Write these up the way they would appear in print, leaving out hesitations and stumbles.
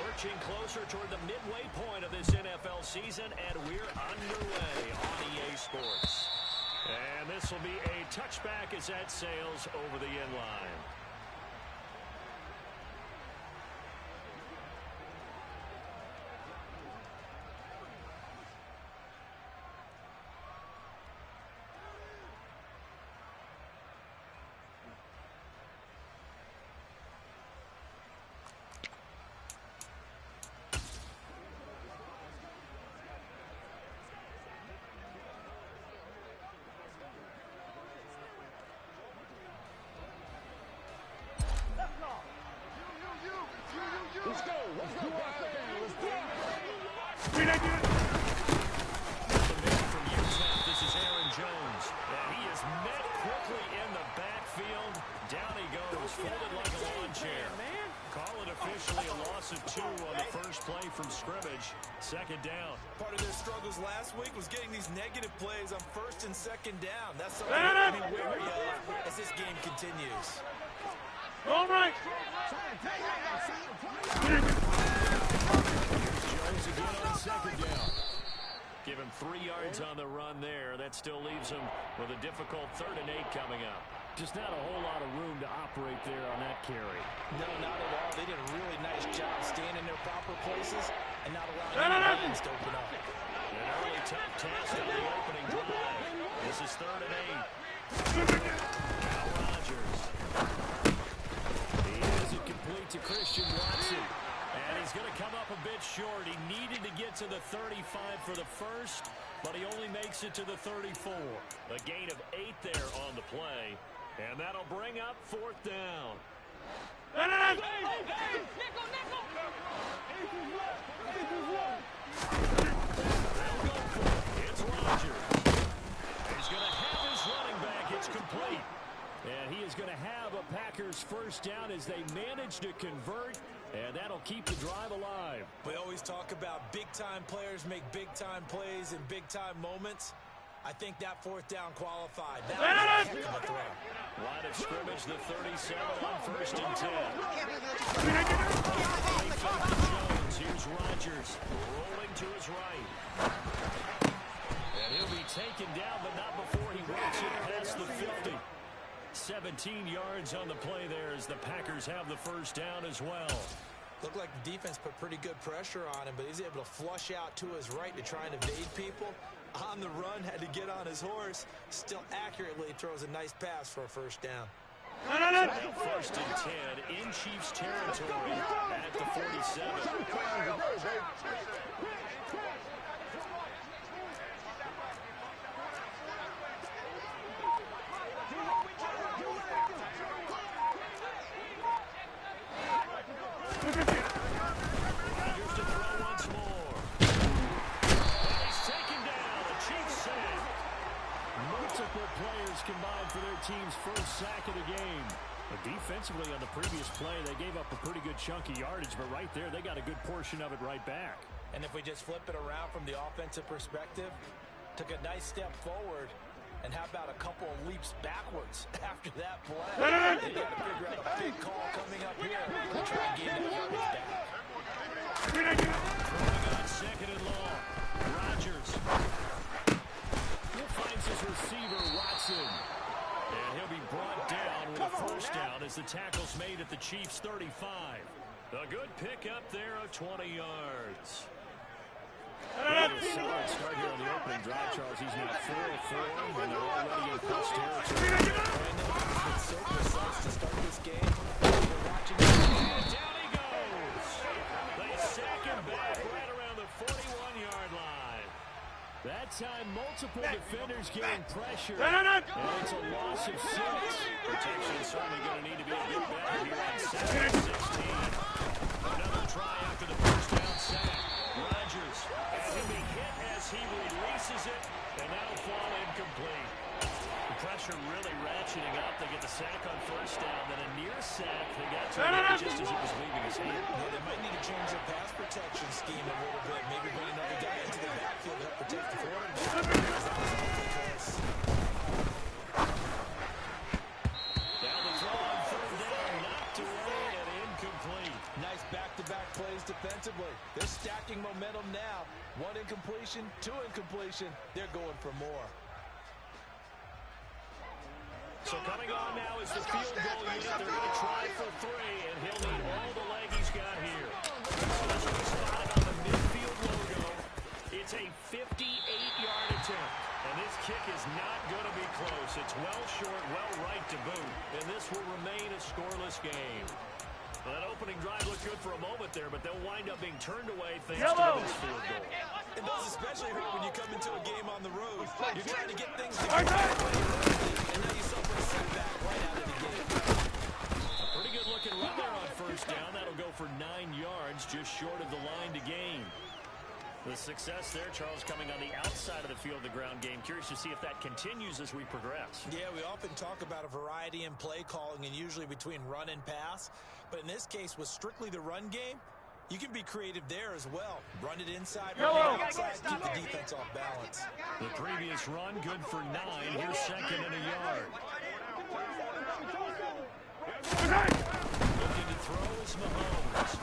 Lurching closer toward the midway point of this NFL season, and we're underway on EA Sports. And this will be a touchback as that sails over the end line. Let's go. From UTEP, this is Aaron Jones. And he is met quickly in the backfield. Down he goes, folded like a lawn chair. Call it officially a loss of 2 on the first play from scrimmage. Second down. Part of their struggles last week was getting these negative plays on first and second down. That's something to be wary of as this game continues. All right. Jones again on second down. Give him 3 yards on the run there. That still leaves him with a difficult 3rd and 8 coming up. Just not a whole lot of room to operate there on that carry. No, not at all. They did a really nice job staying in their proper places and not allowing any lanes to open up. An early tough test on the opening drive. This is 3rd and 8. Now Rodgers. He has it complete to Christian Watson. And he's going to come up a bit short. He needed to get to the 35 for the first, but he only makes it to the 34. A gain of 8 there on the play. And that'll bring up 4th down. It's Rodgers. He's going to have his running back. It's complete. And he is going to have a Packers first down as they manage to convert, and that'll keep the drive alive. We always talk about big-time players make big-time plays in big-time moments. I think that 4th down qualified. That was a heck of a throw. Line of scrimmage, the 37 on 1st and 10. Jones, here's Rodgers rolling to his right. And he'll be taken down, but not before he works it past the 50. 17 yards on the play there as the Packers have the first down as well. Looked like the defense put pretty good pressure on him, but he's able to flush out to his right to try and evade people. On the run, had to get on his horse. Still accurately throws a nice pass for a first down. So now 1st and 10 in Chiefs territory at the 47. Rodgers to throw once more. And he's taken down. The Chiefs sack. Multiple players combined for their team's first sack of the game. But defensively on the previous play, they gave up a pretty good chunk of yardage, but right there, they got a good portion of it right back. And if we just flip it around from the offensive perspective, took a nice step forward, and how about a couple of leaps backwards after that play? They got to figure out a big call coming up here to try and gain that yardage back. Throwing on 2nd and long. Rodgers. He finds his receiver, Watson. And he'll be brought down with a first down as the tackle's made at the Chiefs' 35. A good pickup there of 20 yards. A solid start here on the opening drive, Charles. He's now 4 of 4, and they're already in plus territory. He's been so precise to start this game. And down he goes. They sack him back right around the 41-yard line. That time, multiple defenders getting pressure, and it's a loss of 6. Protection is certainly going to need to be a bit better here on 2nd and 16. Another try after the first down sack. Rodgers, and he'll be hit as he releases it, and that'll fall incomplete. The pressure really ratcheting up. They get the sack on first down, then a near sack. They got to it just as it was leaving his hand. Yeah, they might need to change their pass protection scheme a little bit. Maybe bring another guy into the backfield to help protect the quarterback. Down the throw on 3rd down, knocked away and incomplete. defensively. They're stacking momentum now. 1 incompletion, 2 incompletion. They're going for more. So coming on now is the field goal unit. They're going to try for 3, and he'll need all the leg he's got here. So this will be spotted on the midfield logo. It's a 58-yard attempt, and this kick is not going to be close. It's well short, well right to boot, and this will remain a scoreless game. Well, that opening drive looked good for a moment there, but they'll wind up being turned away thanks to this field goal. And those especially hurt when you come into a game on the road. You're trying to get things together, and now you suffer a setback right out of the gate. Pretty good looking run there on first down. That'll go for 9 yards, just short of the line to gain. The success there, Charles, coming on the outside of the field, the ground game. Curious to see if that continues as we progress. Yeah, we often talk about a variety in play calling and usually between run and pass. But in this case, with strictly the run game, you can be creative there as well. Run it inside, run it outside, keep the defense off balance. The previous run, good for 9. Here's 2nd and a yard. Looking to throw is Mahomes.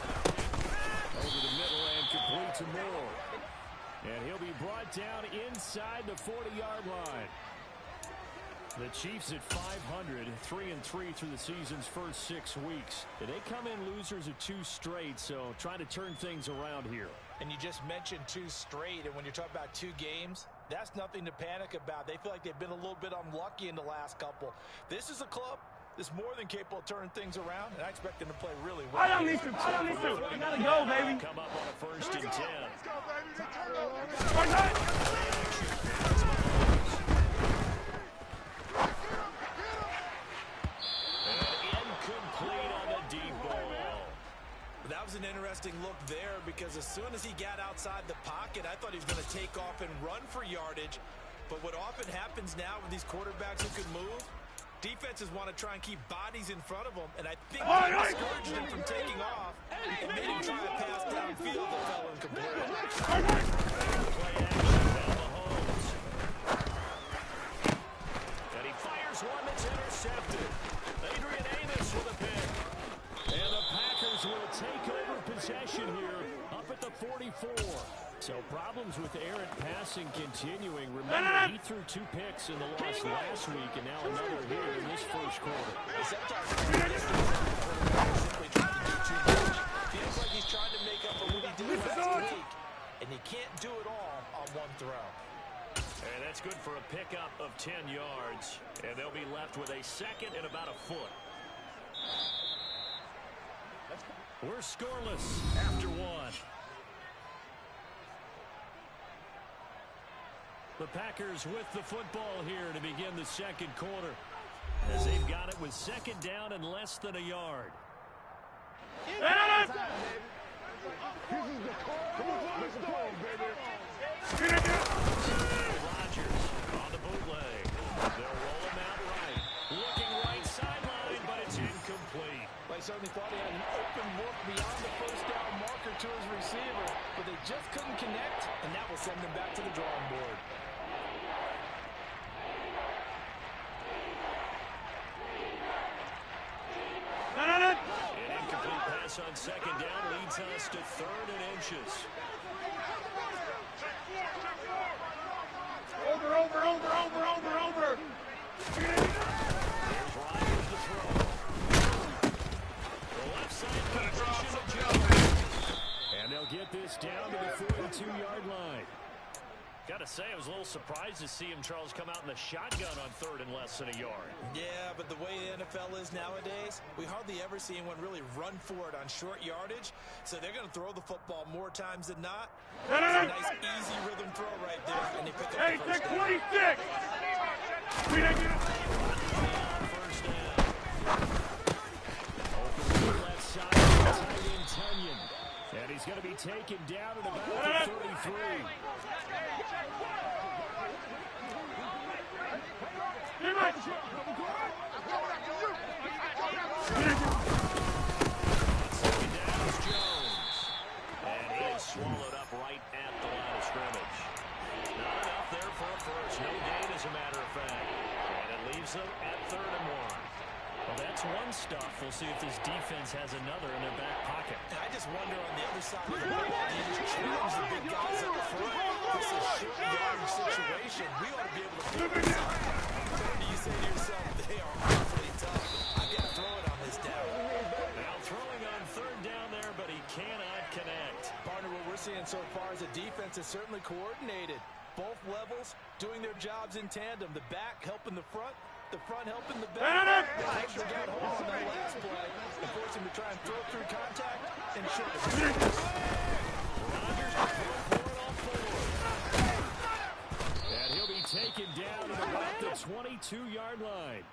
Over the middle and complete to Moore. And he'll be brought down inside the 40-yard line. The Chiefs at 500, 3-3 through the season's first 6 weeks. They come in losers of 2 straight, so trying to turn things around here. And you just mentioned 2 straight, and when you're talking about 2 games, that's nothing to panic about. They feel like they've been a little bit unlucky in the last couple. This is a club that's more than capable of turning things around, and I expect them to play really well. I don't need to. We gotta go, baby. Come up on a 1st and 10. That was an interesting look there because as soon as he got outside the pocket, I thought he was going to take off and run for yardage. But what often happens now with these quarterbacks who can move, defenses want to try and keep bodies in front of them, and I think that discouraged him from taking off and made him try to pass downfield that fell incomplete. Play action now, Mahomes. And he fires one that's intercepted. Adrian Amos with a pick. And the Packers will take over possession here up at the 44. So problems with errant passing continuing. Remember, he threw 2 picks in the loss last week, and now another here in this first quarter. Feels like he's trying to make up for what he did last week, and he can't do it all on 1 throw. And that's good for a pickup of 10 yards, and they'll be left with a 2nd and about a foot. We're scoreless after 1. The Packers with the football here to begin the 2nd quarter, as they've got it with 2nd down and less than a yard. Rodgers on the bootleg. They'll roll him out right. Looking right sideline, but it's incomplete. Well, he certainly thought he had an open look beyond the first down marker to his receiver, but they just couldn't connect, and that will send them back to the drawing board. An incomplete pass on 2nd down leads us to 3rd and inches. Over. Here's Rodgers to throw. The left side completion to Jones. And they'll get this down to the 42-yard line. Got to say, I was a little surprised to see him, Charles, come out in the shotgun on 3rd and less than a yard. Yeah, but the way the NFL is nowadays, we hardly ever see anyone really run for it on short yardage. So they're going to throw the football more times than not. It's a nice, easy rhythm throw right there, and they pick up the first down. 26. First down. Open to the left side, tight end Tunyon. And he's going to be taken down at about the 33. Swallowed up right at the line of scrimmage. Not enough there for a first. No gain, as a matter of fact. And it leaves them at 3rd and 1. Well, that's 1 stuff. We'll see if this defense has another in their back pocket. And I just wonder on the other side of the ball, do you just challenge the big guys up front? This is a short yardage situation. We ought to be able to figure this out. Or do you say to yourself, they are awfully tough. I've got to throw it on this down. Now throwing on third down there, but he cannot connect. Partner, what we're seeing so far is the defense is certainly coordinated. Both levels doing their jobs in tandem. The back helping the front helping the back. They got hold on that last play and force him to try and throw through contact and short. Rodgers will throw for it on forward. And he'll be taken down at about the 22-yard line.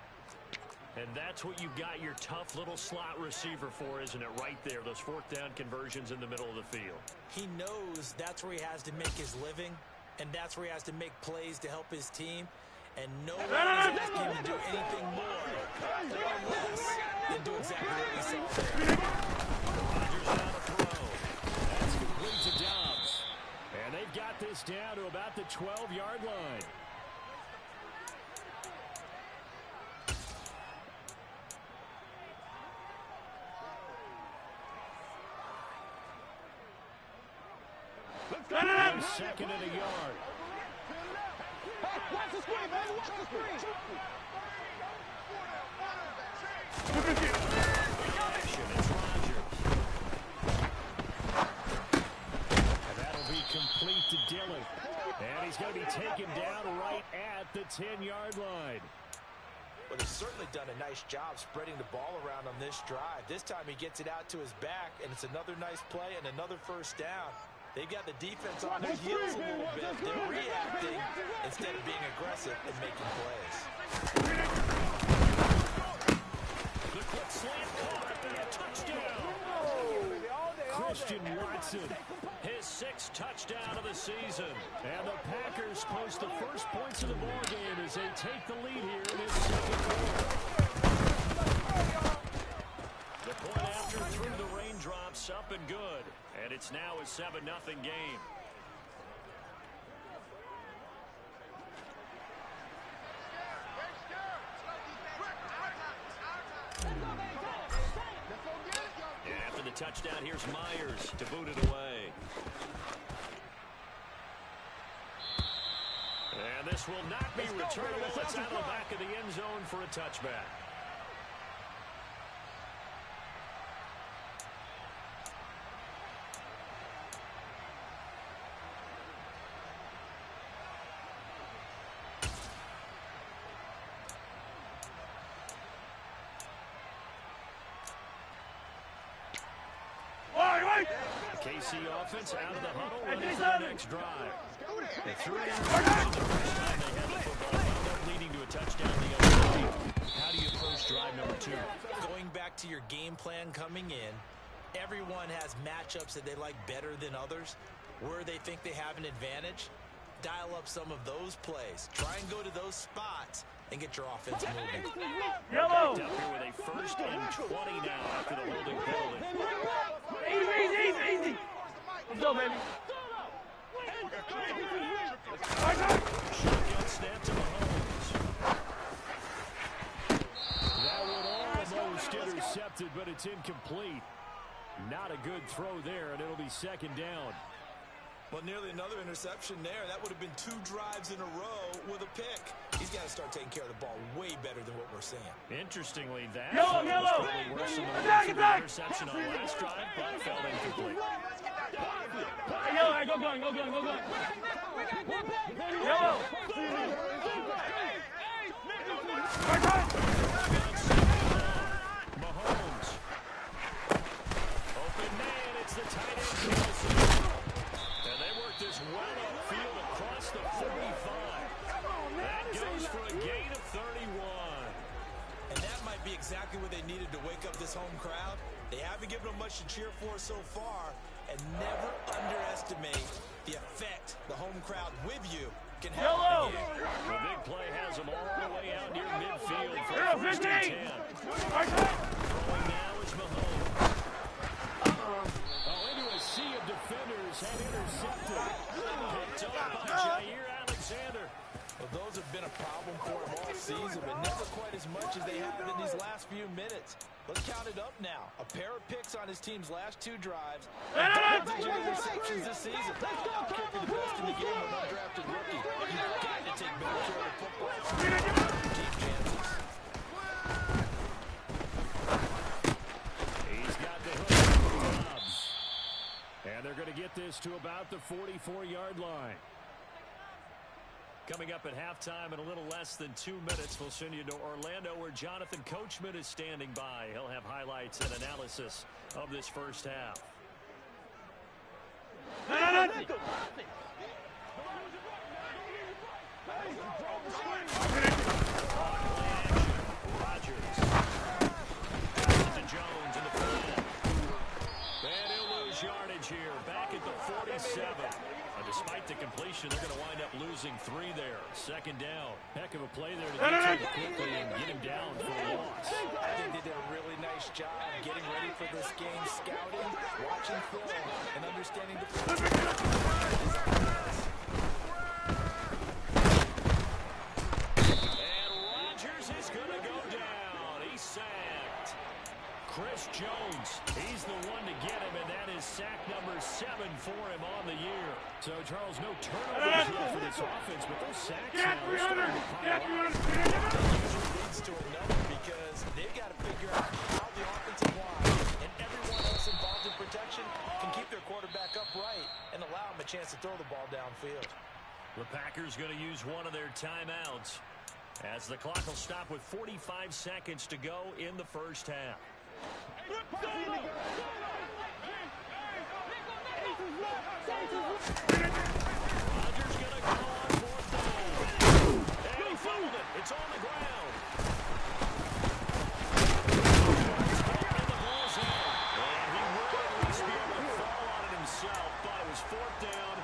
And that's what you got your tough little slot receiver for, isn't it? Right there, those fourth down conversions in the middle of the field. He knows that's where he has to make his living, and that's where he has to make plays to help his team. And no one is asking him to do anything more or less than do exactly what we saw there. Rodgers on a throw. That's complete to Dobbs. And they've got this down to about the 12-yard line. Second and a yard. Watch the screen, baby. Watch the screen. It's Rodgers. And that'll be complete to Dillon. And he's going to be taken down right at the 10-yard line. But he's certainly done a nice job spreading the ball around on this drive. This time he gets it out to his back, and it's another nice play and another first down. They've got the defense on their heels a little bit. They're reacting instead of being aggressive and making plays. The quick slant caught and a touchdown. Christian Watson, his 6th touchdown of the season. And the Packers post the first points of the ball game as they take the lead here in this second quarter. The point after through the raindrops, up and good. And it's now a 7-0 game. And after the touchdown, here's Myers to boot it away. And this will not be returnable. It's out of the back of the end zone for a touchback. KC offense out of the huddle, ready for the next drive. They threw it out the first time they had the football, wound up leading to a touchdown the other way. How do you approach drive number 2? Going back to your game plan coming in, everyone has matchups that they like better than others. Where they think they have an advantage, dial up some of those plays. Try and go to those spots and get your offense moving. Yellow. Up here with a 1st and 20 now after the holding penalty. Easy. Let's go, baby. Shotgun snap to Mahomes. That one almost intercepted, but it's incomplete. Not a good throw there, and it'll be 2nd down. Well, nearly another interception there. That would have been 2 drives in a row with a pick. He's got to start taking care of the ball way better than what we're seeing. Interestingly, that Yellow. was probably worse than the interception on last drive, but fell incomplete. Hey, Yellow, hey, go going. Yellow. Mahomes. Open man, it's the tight end Kelsey. And they work this well upfield across the 45. That goes for a gain of 31. And that might be exactly what they needed to wake up this home crowd. They haven't given them much to cheer for so far, and never underestimate the effect the home crowd with you can have. Yellow. The big play has them all the way out near midfield for a 1st and 10. Throwing now is Mahomes. Into a sea of defenders, had intercepted. Picked up by Jair Alexander. Well, those have been a problem for him all season, but never quite as much as they have in these last few minutes. Let's count it up now. A pair of picks on his team's last 2 drives. Double-digit interceptions this season. Kicking the best in the game with undrafted rookie. You've got to take better care of the football. Deep chances. He's got the hook for Dobbs. And they're going to get this to about the 44-yard line. Coming up at halftime in a little less than 2 minutes, we'll send you to Orlando where Jonathan Coachman is standing by. He'll have highlights and analysis of this first half. Rodgers. To Jones in the flat. And he'll lose yardage here. Back at the 47. Despite the completion, they're going to wind up losing 3 there. Second down. Heck of a play there to get to him quickly and get him down for a loss. I think they did a really nice job getting ready for this game, scouting, watching film, and understanding the And Rodgers is going to go down. He's sacked. Chris Jones, he's the one to get him, and that is sack number 7 for him on the year. So, Charles, no turnovers yet for this offense, but those sacks now are starting to pile up. Leads to another because they've got to figure out how the offensive line and everyone else involved in protection can keep their quarterback upright and allow him a chance to throw the ball downfield. The Packers going to use one of their timeouts as the clock will stop with 45 seconds to go in the first half. Rodgers gonna go on 4th down. And he fumbled it. It's on the ground. And the ball's in. And he will at least be able to fall on it himself, but it was 4th down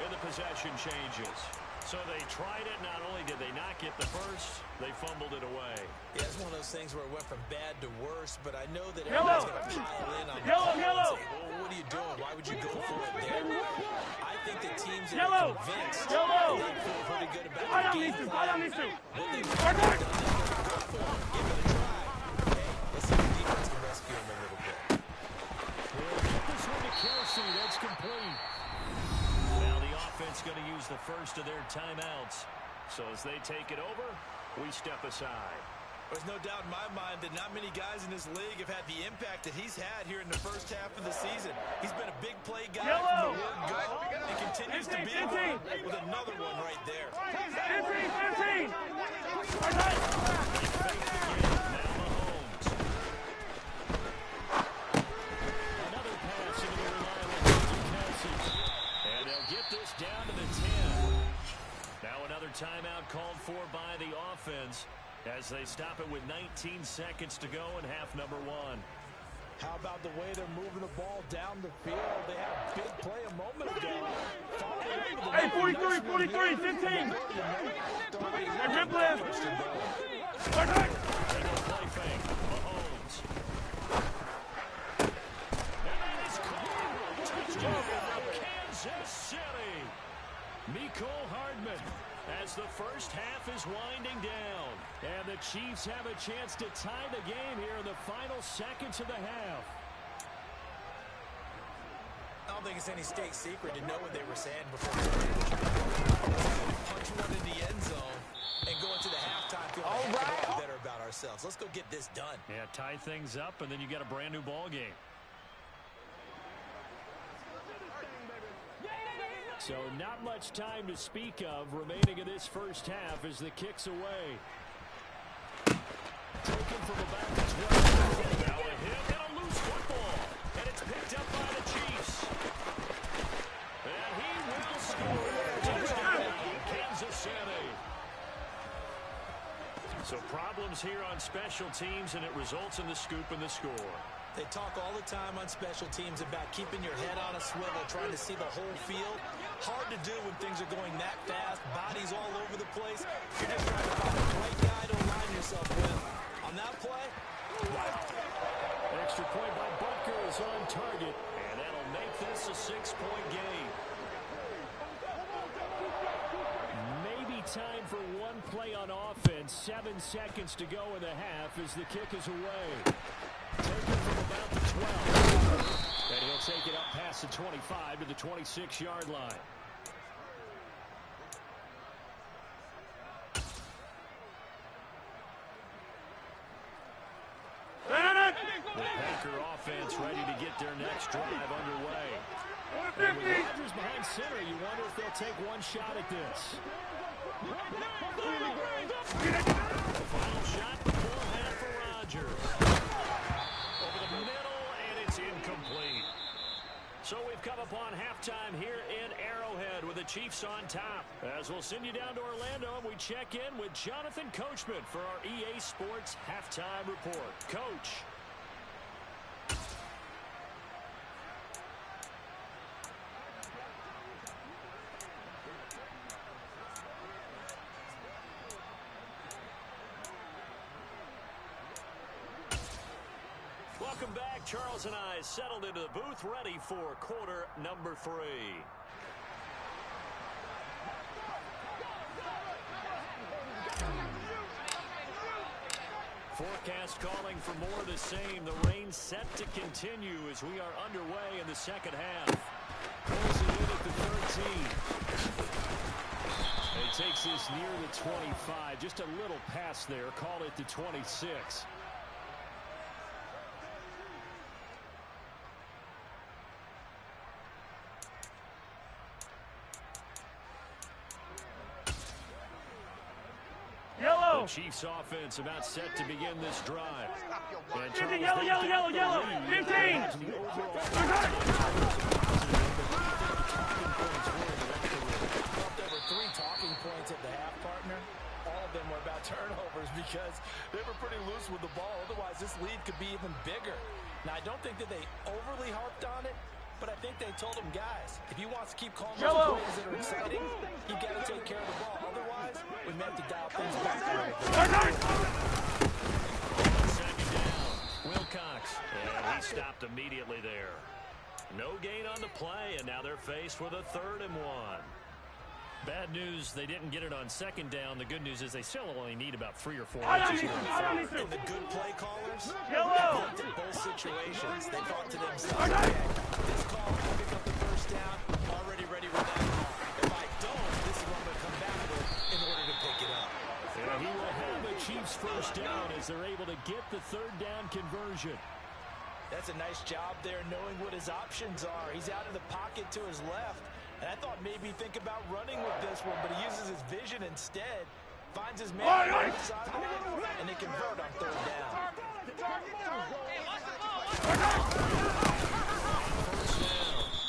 and the possession changes. So they tried it. Not only did they not get the first, they fumbled it away. Yeah, it's one of those things where it went from bad to worse, but I know that everyone's going to pile in on the Yellow. and say, well, what are you doing? Why would you go for it there? I think the teams that are convinced that they feel pretty good about the game plan. What they've done, they're going to go for it. Give it a try. Hey, let's see if the defense can rescue them a little bit. We'll get this one to Kelsey. That's complete. Now the offense going to use the first of their timeouts. So as they take it over, we step aside. There's no doubt in my mind that not many guys in this league have had the impact that he's had here in the first half of the season. He's been a big play guy from the word go and continues to be one with another one right there. 15. Another pass into the reliable Kelsey. And they'll get this down to the 10. Now another timeout called for by the offense as they stop it with 19 seconds to go in half number 1. How about the way they're moving the ball down the field? They had a big play a moment ago. Hey, 43, 15. Hey, rip left. Play fake. Mahomes. And that is caught. Touchdown, Kansas City. Mecole Hardman as the first half is winding down. And the Chiefs have a chance to tie the game here in the final seconds of the half. I don't think it's any state secret to know what they were saying before punch one in the end zone and go into the halftime feeling better about ourselves. Let's go get this done. Yeah, tie things up, and then you got a brand new ball game. So not much time to speak of remaining in this first half as the kick's away. Taken from about the 12. Now a hit and a loose football. And it's picked up by the Chiefs. And he will score. Touchdown, Kansas City. So problems here on special teams, and it results in the scoop and the score. They talk all the time on special teams about keeping your head on a swivel, trying to see the whole field. Hard to do when things are going that fast, bodies all over the place. You're just trying to find the right guy to align yourself with. On that play, extra point by Butker is on target, and that'll make this a 6-point game. Maybe time for one play on offense. 7 seconds to go in the half as the kick is away. Taken from about the 12. And he'll take it up past the 25 to the 26-yard line. The Packer offense ready to get their next drive underway. And with Rodgers behind center, you wonder if they'll take one shot at this. The final shot before half for Rodgers. Over the middle, and it's incomplete. So we've come upon halftime here in Arrowhead with the Chiefs on top. As we'll send you down to Orlando, and we check in with Jonathan Coachman for our EA Sports Halftime Report. Coach. Welcome back. Charles and I settled into the booth, ready for quarter number 3. Forecast calling for more of the same. The rain set to continue as we are underway in the second half. Closing in at the 13. And he takes this near the 25. Just a little pass there. Call it the 26. Yellow. The Chiefs offense about set to begin this drive. And Yellow, yellow, yellow, yellow. 15. There were 3 talking points at the half, partner. All of them were about turnovers because they were pretty loose with the ball. Otherwise, this lead could be even bigger. Now, I don't think that they overly harped on it, but I think they told him, guys, if he wants to keep calling those plays that are exciting, you got to take care of the ball. Otherwise, we may have to dial things back. Second down, Wilcox. And he stopped immediately there. No gain on the play, and now they're faced with a 3rd and 1. Bad news, they didn't get it on second down. The good news is they still only need about 3 or 4 inches. And the good play callers looked at both situations. They thought to themselves, okay, this call, I'll pick up the first down, already ready with that call. If I don't, this is what I'm going to come back with in order to pick it up. And he will have a Chiefs first down as they're able to get the 3rd down conversion. That's a nice job there, knowing what his options are. He's out of the pocket to his left. And I thought maybe think about running with this one, but he uses his vision instead. Finds his man on the sideline, and they convert on 3rd down.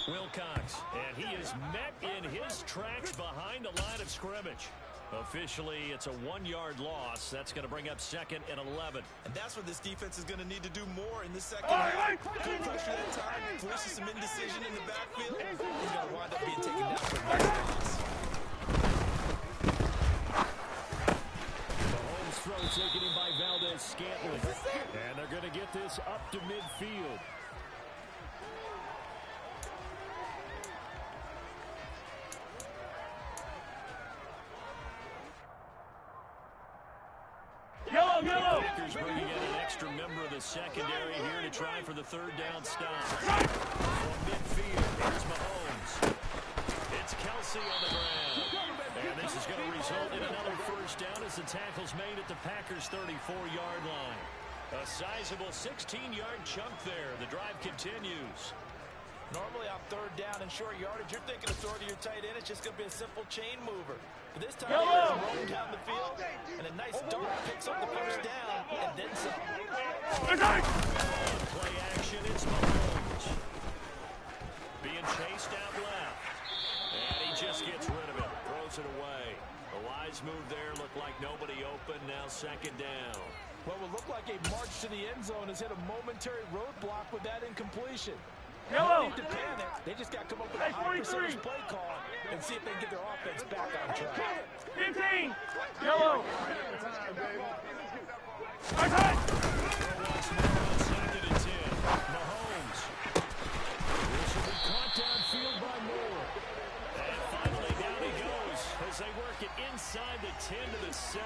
Wilcox, and he is met in his tracks behind the line of scrimmage. Officially, it's a 1-yard loss. That's going to bring up 2nd and 11. And that's what this defense is going to need to do more in the second half. Good pressure that time, forces some indecision in the backfield. He's going to wind up being taken down for a nice loss. Mahomes throw taken in by Valdez-Scantling. And they're going to get this up to midfield. Yellow. Packers bringing in an extra member of the secondary here to try for the 3rd down stop. From midfield, here's Mahomes. It's Kelsey on the ground. And this is going to result in another first down as the tackle's made at the Packers' 34-yard line. A sizable 16-yard chunk there. The drive continues. Normally on 3rd down and short yardage, you're thinking of throwing to your tight end. It's just going to be a simple chain mover. But this time, he's rolling down the field, and a nice dart picks up the first down, and then some. Play action, it's Mahomes. Being chased out left. And he just gets rid of it. Throws it away. A wise move there. Looked like nobody open. Now 2nd down. What would look like a march to the end zone has hit a momentary roadblock with that incompletion. Yellow. No need to panic. They just got to come up with a high percentage play call and see if they can get their offense back on track. 15. Yellow. Second and 10. Mahomes. This will be caught downfield by Moore. And finally down he goes as they work it inside. inside the 10 to the 7.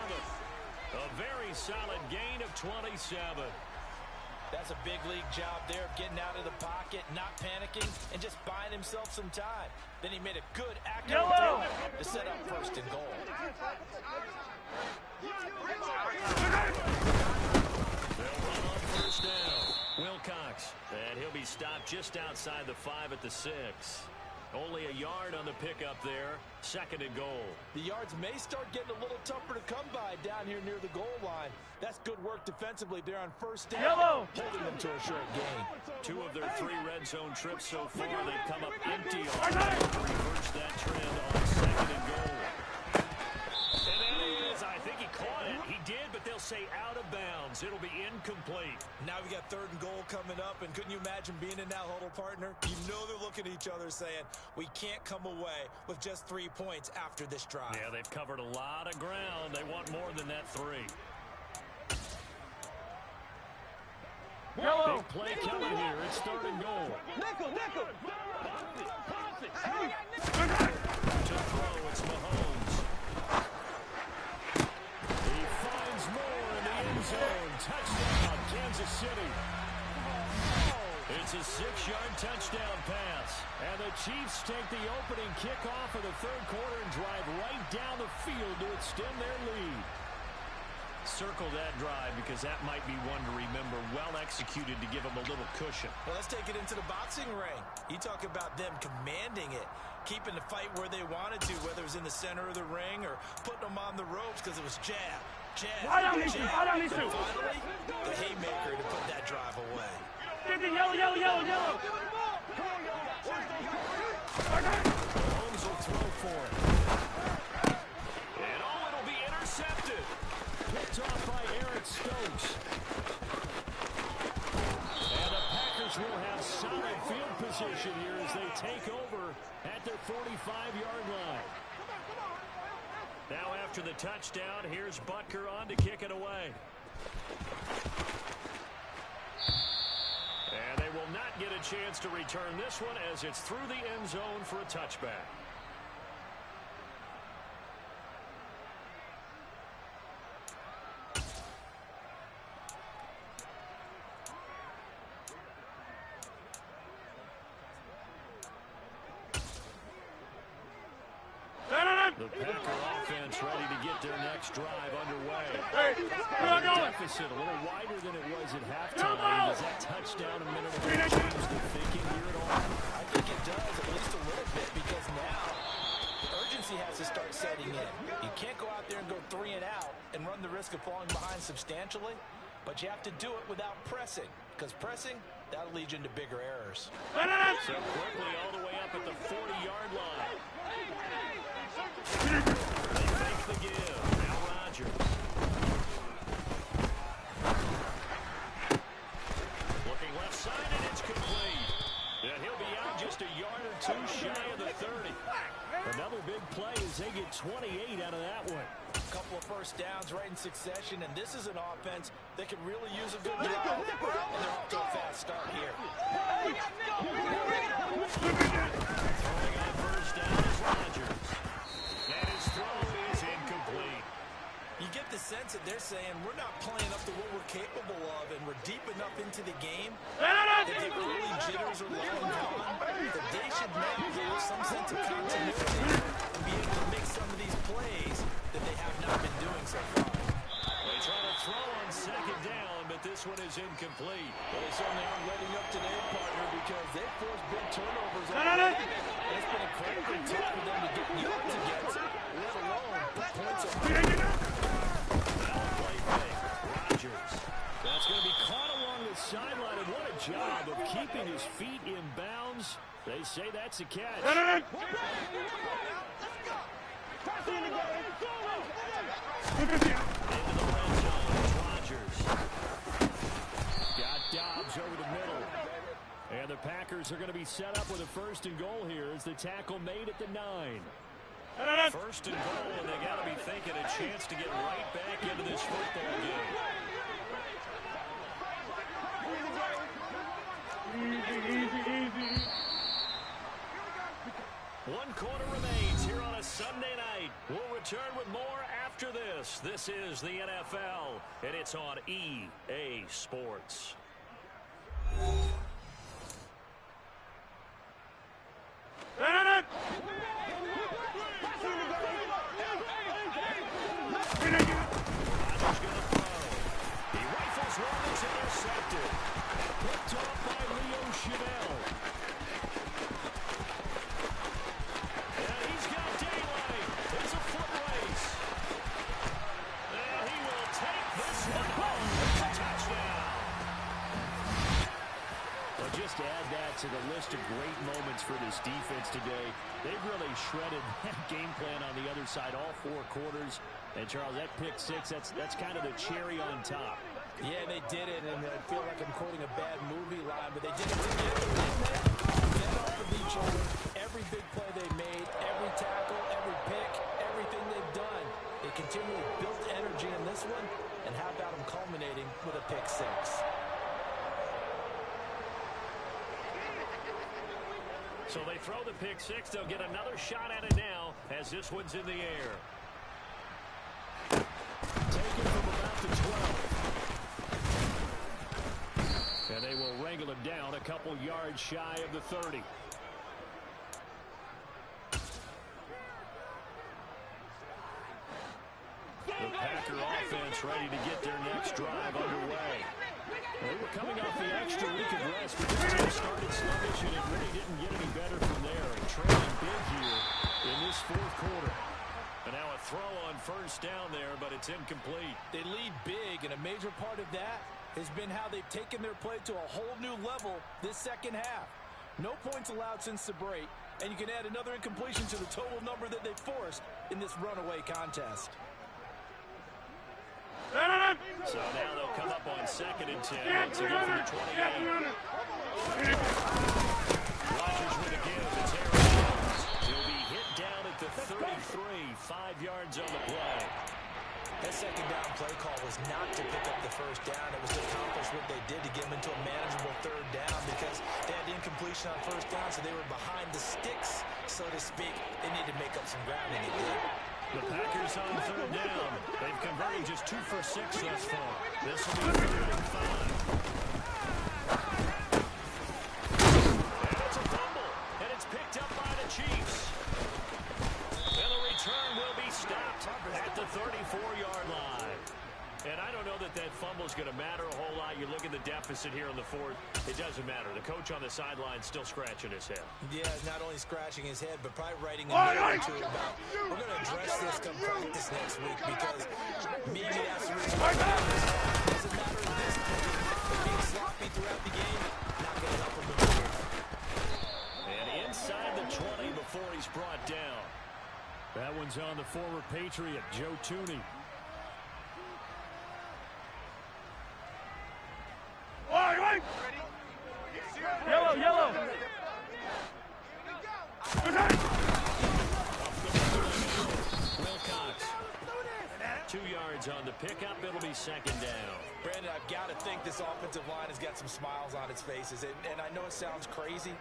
A very solid gain of 27. That's a big league job there, getting out of the pocket, not panicking, and just buying himself some time. Then he made a good accurate throw to set up first and goal. They'll run on first down. Wilcox, and he'll be stopped just outside the 5 at the 6. Only a yard on the pickup there. Second and goal. The yards may start getting a little tougher to come by down here near the goal line. That's good work defensively there on first down. Yellow! Holding them to a short gain. 2 of their 3 red zone trips so far. They've come up empty on reverse that trend on second and goal. And that is, I think he caught it. He did, but they'll say out of bounds. It'll be incomplete. Now we got third and goal coming up, and couldn't you imagine being in that huddle, partner? You know they're looking at each other saying, we can't come away with just 3 points after this drive. Yeah, they've covered a lot of ground. They want more than that 3. Yellow! Big play coming here. It's third and goal. Nickel! To throw, it's Mahomes. He finds more in the end zone. Touchdown, Kansas City. It's a 6-yard touchdown pass. And the Chiefs take the opening kickoff of the third quarter and drive right down the field to extend their lead. Circle that drive because that might be one to remember. Well executed to give them a little cushion. Well, let's take it into the boxing ring. You talk about them commanding it, keeping the fight where they wanted to, whether it was in the center of the ring or putting them on the ropes because it was jab, Right on jab. these two. And finally, the haymaker to put that drive away. Yellow! Mahomes will throw for it. And it'll be intercepted. Picked off by Eric Stokes. And the Packers will have solid field position here as they take over at their 45-yard line. Now after the touchdown, here's Butker on to kick it away. And they will not get a chance to return this one as it's through the end zone for a touchback. The Packer offense ready to get their next drive underway. The deficit a little wider than it was at halftime. Does that touchdown a minute ago change the thinking here at all? I think it does, at least a little bit, because now urgency has to start setting in. You can't go out there and go 3 and out and run the risk of falling behind substantially, but you have to do it without pressing, because pressing, that'll lead you into bigger errors. So quickly all the way up at the 40-yard line. They fake the give. Now Rodgers. Looking left side, and it's complete. And he'll be out just a yard or 2 shy of the 30. Another big play as they get 28 out of that one. A couple of first downs right in succession, and this is an offense that can really use a good drive. And they're off to a fast start here. Throwing on first down is Rodgers. And his throw is incomplete. You get the sense that they're saying we're not playing up to what we're capable of, and we're deep enough into the game that the early jitters are long gone, that they should now have some sense of continuity and be able to make some of these plays that they have not been doing so far. They try to throw on second down, but this one is incomplete. Well, they certainly aren't letting up to their partner because they've forced big turnovers already. And it's been incredibly tough for them to get yards against, let alone put points on. Play fake. Rodgers. That's going to be caught along the sideline, and what a job of keeping his feet in bounds. They say that's a catch. Into the red zone, it's Rodgers. Got Dobbs over the middle. And the Packers are going to be set up with a first and goal here as the tackle made at the 9. First and goal, and they got to be thinking a chance to get right back into this football game. Easy. 1 quarter remains here on a Sunday night. We'll return with more after this. This is the NFL, and it's on EA Sports. Intercepted. Picked off by Leo Chanel. And he's got daylight. It's a foot race. And he will take this one home. It's a touchdown. Well, just to add that to the list of great moments for this defense today, they've really shredded that game plan on the other side all 4 quarters. And, Charles, that pick six, that's kind of the cherry on top. Yeah, they did it, and I feel like I'm quoting a bad movie line, but they did it together, didn't they? Fed off of each other, every big play they made, every tackle, every pick, everything they've done. They continually built energy in this one, and how about them culminating with a pick six? So they throw the pick six. They'll get another shot at it now as this one's in the air. Taken from about the 12. And they will wrangle him down a couple yards shy of the 30. The Packer offense ready to get their next drive underway. They were coming off the extra week of rest, but they started sluggish, and it really didn't get any better from there. And trailing big here in this 4th quarter. And now a throw on first down there, but it's incomplete. They lead big, and a major part of that has been how they've taken their play to a whole new level this second half. No points allowed since the break, and you can add another incompletion to the total number that they forced in this runaway contest. So now they'll come up on 2nd and 10. Once again from the 28. Rodgers with a give. It's Aaron Jones. He'll be hit down at the 33. 5 yards on the play. That second down play call was not to pick up the first down. It was to accomplish what they did to get them into a manageable 3rd down because they had the incompletion on first down, so they were behind the sticks, so to speak. They needed to make up some ground, and they did. The Packers on 3rd down. They've converted just 2 for 6 thus far. This will be 3rd and 5. And it's a fumble, and it's picked up by the Chiefs. And the return will be stopped at the 34-yard line. And I don't know that fumble is going to matter a whole lot. You look at the deficit here in the 4th. It doesn't matter. The coach on the sideline still scratching his head. Yeah, not only scratching his head, but probably writing a note or two about, we're going to address this come practice next week because maybe that's the reason why it doesn't matter at this point. But being sloppy throughout the game, not going to help him move. And inside the 20 before he's brought down. That one's on the former Patriot, Joe Thuney. Yellow, yellow. Wilcox. 2 yards on the pickup. It'll be 2nd down. Brandon, I've got to think this offensive line has got some smiles on its faces. And I know it sounds crazy,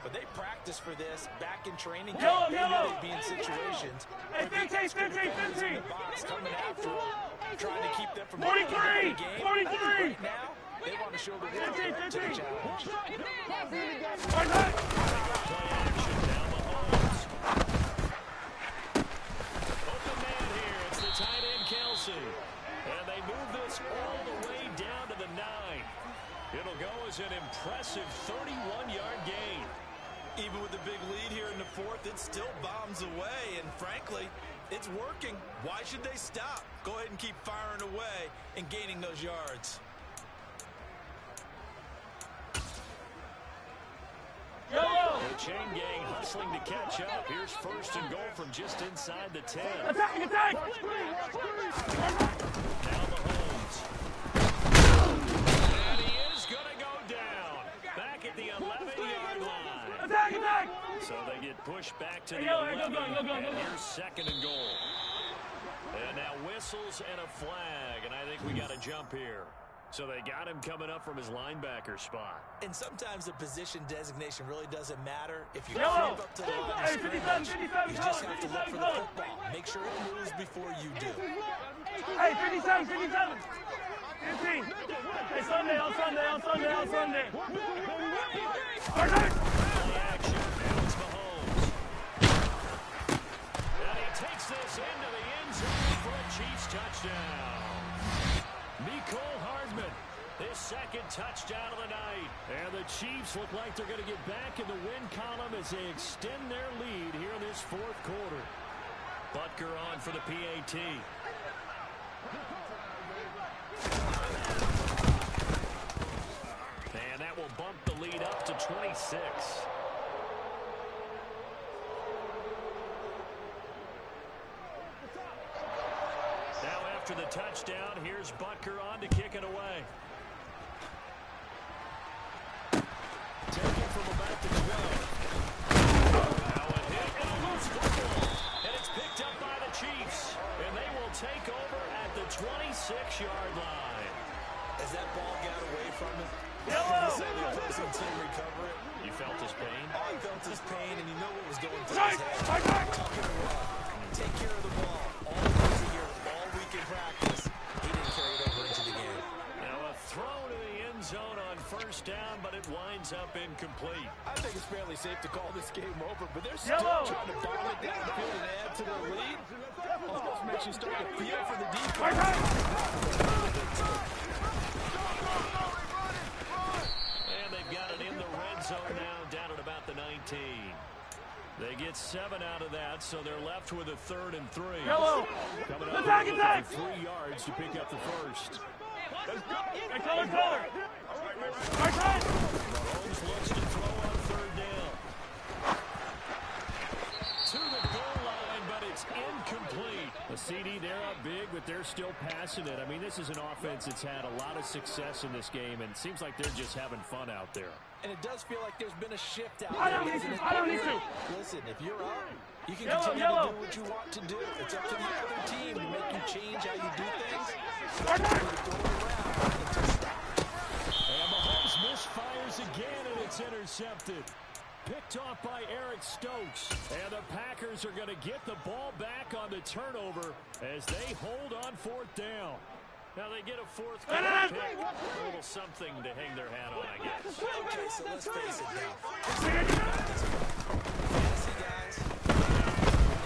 but they practiced for this back in training camp. They knew they'd be in situations where the defenders in the box coming after them, trying to keep them from getting the game. Right now, they want to show the world to the challenge. Play action down Mahomes. Open man here. It's the tight end, Kelsey. And they move this all the way down to the 9. It'll go as an impressive 31-yard gain. Even with the big lead here in the 4th, it still bombs away. And frankly, it's working. Why should they stop? Go ahead and keep firing away and gaining those yards. The chain gang hustling to catch up. Here's 1st and goal from just inside the 10. Attack, attack! Now Mahomes. And he is going to go down. Back at the 11-yard line. Attack, attack! So they get pushed back to the 11. And here's 2nd and goal. And now whistles and a flag. And I think we got to jump here. So they got him coming up from his linebacker spot. And sometimes the position designation really doesn't matter. If you creep Yellow. up to the line of scrimmage, you just have to look for the football. Make sure it moves before you do. Hey, 57, 57. 15. Hey, Sunday, on Sunday, on Sunday, on Sunday. Play action. Now it's Mahomes. And he takes this into the end zone for a Chiefs touchdown. Mecole Hardman, his second touchdown of the night. And the Chiefs look like they're going to get back in the win column as they extend their lead here in this fourth quarter. Butker on for the PAT. And that will bump the lead up to 26. Now after the touchdown, here's Butker on to kick it away. Taken from about the 12. Now a hit and a loose football. And it's picked up by the Chiefs. And they will take over at the 26-yard line. As that ball got away from him, Yellow. the opposing team recover it. You felt his pain? Oh, he felt his pain, and you know what was going through his head. Tuck it around. Take care of the ball. All once a year, all week in practice. He didn't carry it over into the game. Now a throw to the end zone on first down, but it winds up incomplete. I think it's fairly safe to call this game over, but they're still Yellow. trying to bomb it down the field and add to their lead. Almost makes you start to feel for the defense. And they've got it in the red zone now, down at about the 19. They get 7 out of that, so they're left with a 3rd and 3. Yellow. Coming up Attack, with attack. 3 yards to pick up the first. Hey, color, color. Mahomes looks to throw on 3rd down. To the goal line, but it's incomplete. The CD, they're up big, but they're still passing it. I mean, this is an offense that's had a lot of success in this game, and it seems like they're just having fun out there. And it does feel like there's been a shift out I there. don't need isn't to. it? I don't need to. Listen, if you're up, you can Yellow, continue yellow. to do what you want to do. It's up to the other team to make you change how you do things. And Mahomes misfires again, and it's intercepted. Picked off by Eric Stokes. And the Packers are going to get the ball back on the turnover as they hold on 4th down. Now they get a 4th quarter pick. A little something to hang their hat on, I guess. Okay, so let's face it now. Fantasy guys, the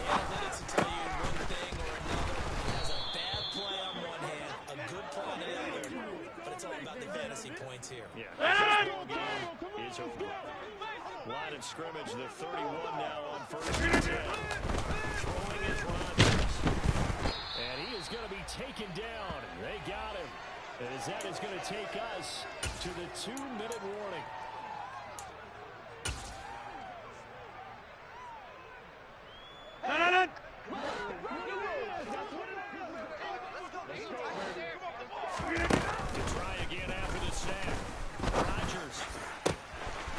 analytics will tell you one thing or another. Has a bad play on one hand, a good play on the other. But it's all about the fantasy points here. Yeah, this ball game is over. Line of scrimmage, the 31 now on 1st and 10. Throwing is Rodgers. And he is going to be taken down. They got him. As that is going to take us to the 2-minute warning. To try again after the snap. Rodgers.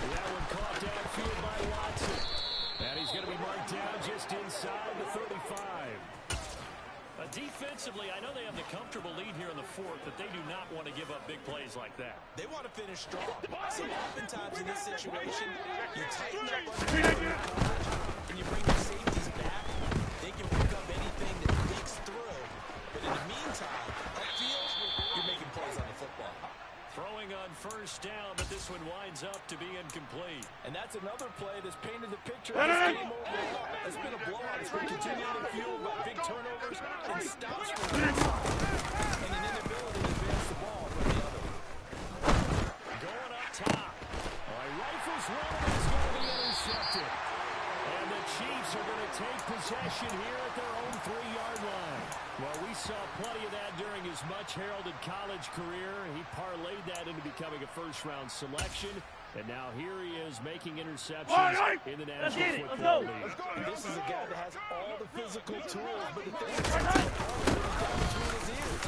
That one caught downfield by Watson. And he's going to be marked down just inside the 35. Defensively, I know they have the comfortable lead here in the 4th, but they do not want to give up big plays like that. They want to finish strong. So oftentimes in this situation, you tighten up and you bring the safeties back. They can pick up anything that leaks through. But in the meantime, upfield, you're making plays on the football. Throwing on 1st down, but this one winds up to be incomplete. And that's another play that's painted the picture of this game over. It's been a blowout. It's been continually fueled by big turnovers and stops from one side and an inability to advance the ball from the other. Going up top. Rifles one, and it's going to be intercepted. And the Chiefs are going to take possession here at their own 3-yard line. Well, we saw plenty of that during his much-heralded college career. He parlayed that into becoming a first-round selection. And now here he is making interceptions in the National Football League. This is a guy that has all the physical tools, but the thing is, it's down between his ears.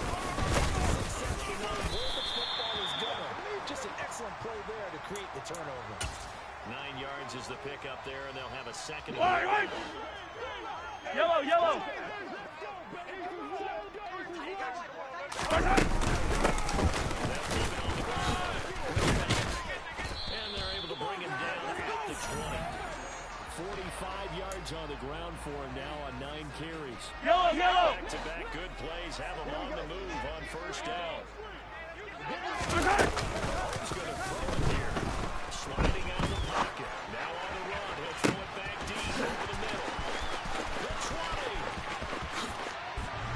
Sense to know where the football is going. Just an excellent play there to create the turnover. 9 yards is the pickup there, and they'll have a second. Yellow, yellow. That 45 yards on the ground for him now on 9 carries. Yellow! Back-to-back good plays have him on the move on first down. He's going to throw it here. Sliding out of the pocket. Now on the run. He'll throw it back deep over the middle. The 20.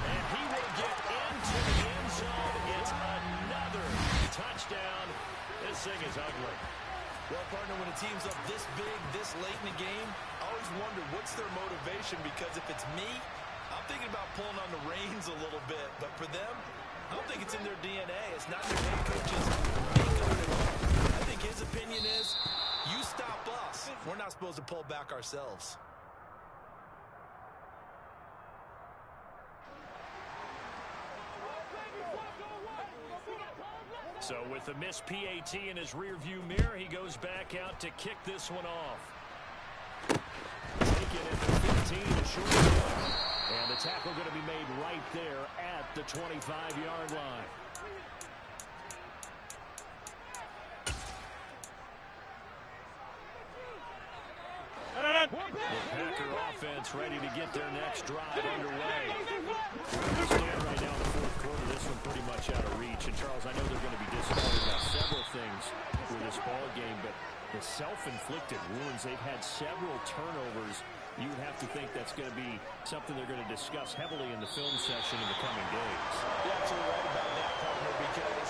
And he will get into the end zone. It's another touchdown. This thing is ugly. Well, partner, when a team's up this big, this late in the game, I always wonder what's their motivation, because if it's me, I'm thinking about pulling on the reins a little bit. But for them, I don't think it's in their DNA. It's not their head coach's makeup at all. I think his opinion is, you stop us. We're not supposed to pull back ourselves. So with the missed PAT in his rearview mirror, he goes back out to kick this one off. Take it at the 15, a short one. And the tackle going to be made right there at the 25-yard line. The Packer offense ready to get their next drive underway. Stand right now in the fourth quarter. This one pretty much out of reach. And Charles, I know they're going to be disappointed about several things with this ball game, but the self-inflicted wounds, they've had several turnovers. You would have to think that's going to be something they're going to discuss heavily in the film session in the coming days. You're absolutely right about that, partner, because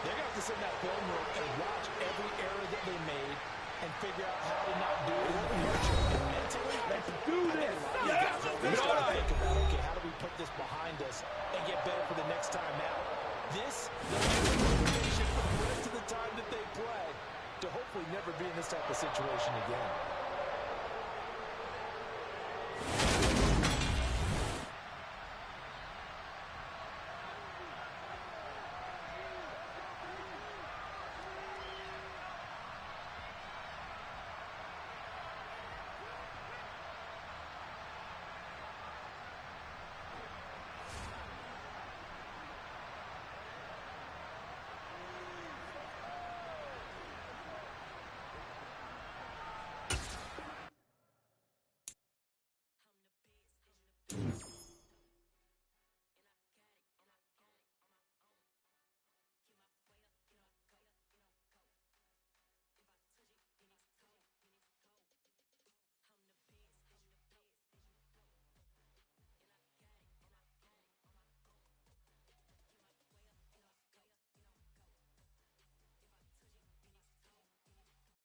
they're going to have to sit in that film room and watch every error that they made and figure out how to not do it in the future.